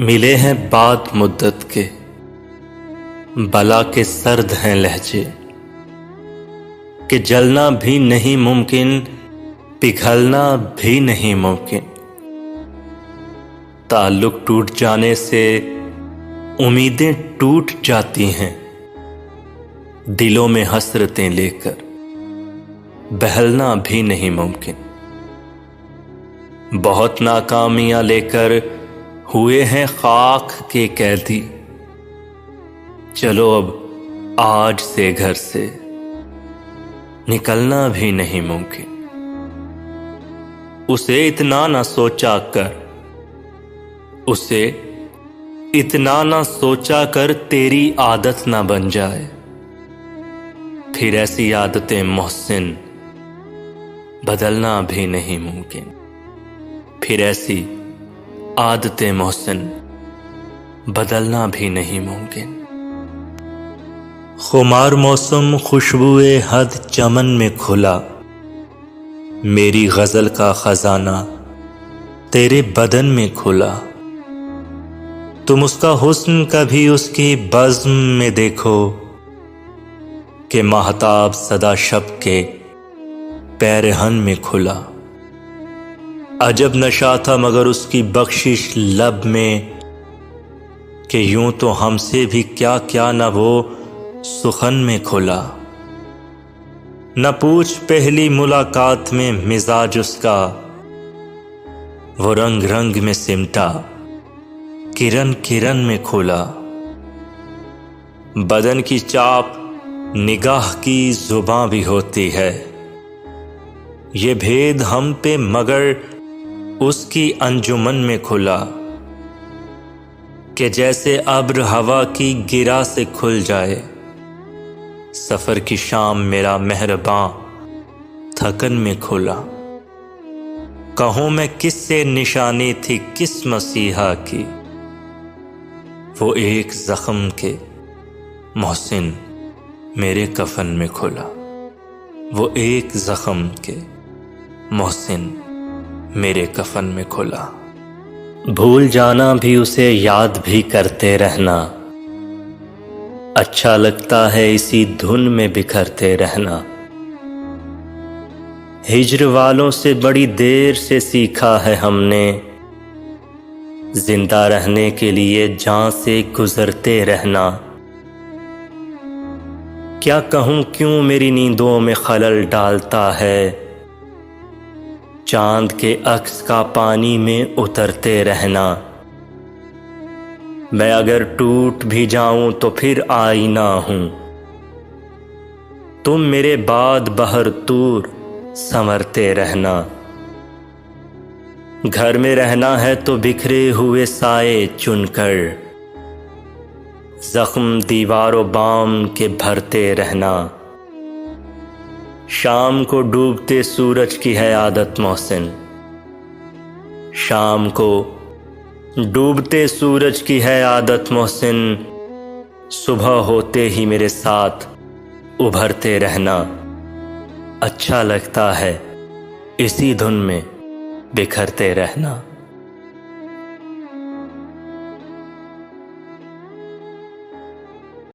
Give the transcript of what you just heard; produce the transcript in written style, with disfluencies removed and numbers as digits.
ملے ہیں بعد مدت کے، بلا کے سرد ہیں لہجے، کہ جلنا بھی نہیں ممکن، پگھلنا بھی نہیں ممکن۔ تعلق ٹوٹ جانے سے امیدیں ٹوٹ جاتی ہیں، دلوں میں حسرتیں لے کر بہلنا بھی نہیں ممکن۔ بہت ناکامیاں لے کر ہوئے ہیں خاک کے قیدی، چلو اب آج سے گھر سے نکلنا بھی نہیں ممکن۔ اسے اتنا نہ سوچا کر، اسے اتنا نہ سوچا کر تیری عادت نہ بن جائے، پھر ایسی عادتیں محسن بدلنا بھی نہیں ممکن۔ پھر ایسی عادتیں محسن بدلنا بھی نہیں ممکن۔ خمار موسم خوشبوئے حد چمن میں کھلا، میری غزل کا خزانہ تیرے بدن میں کھلا۔ تم اس کا حسن کبھی اس کی بزم میں دیکھو، کہ ماہتاب صدا شب کے پیرہن میں کھلا۔ عجب نشا تھا مگر اس کی بخشش لب میں، کہ یوں تو ہم سے بھی کیا کیا نہ وہ سخن میں کھلا۔ نہ پوچھ پہلی ملاقات میں مزاج اس کا، وہ رنگ رنگ میں سمٹا کرن کرن میں کھلا۔ بدن کی چاپ نگاہ کی زباں بھی ہوتی ہے، یہ بھید ہم پہ مگر اس کی انجمن میں کھلا۔ کہ جیسے ابر ہوا کی گرا سے کھل جائے، سفر کی شام میرا مہرباں تھکن میں کھلا۔ کہوں میں کس سے نشانی تھی کس مسیحا کی، وہ ایک زخم کے محسن میرے کفن میں کھلا۔ وہ ایک زخم کے محسن میرے کفن میں کھلا۔ بھول جانا بھی اسے یاد بھی کرتے رہنا، اچھا لگتا ہے اسی دھن میں بکھرتے رہنا۔ ہجر والوں سے بڑی دیر سے سیکھا ہے ہم نے، زندہ رہنے کے لیے جان سے گزرتے رہنا۔ کیا کہوں کیوں میری نیندوں میں خلل ڈالتا ہے، چاند کے عکس کا پانی میں اترتے رہنا۔ میں اگر ٹوٹ بھی جاؤں تو پھر آئینہ ہوں، تم میرے بعد بہر طور سنورتے رہنا۔ گھر میں رہنا ہے تو بکھرے ہوئے سائے چن کر، زخم دیوار و بام کے بھرتے رہنا۔ شام کو ڈوبتے سورج کی ہے عادت محسن، شام کو ڈوبتے سورج کی ہے عادت محسن، صبح ہوتے ہی میرے ساتھ ابھرتے رہنا۔ اچھا لگتا ہے اسی دھن میں بکھرتے رہنا۔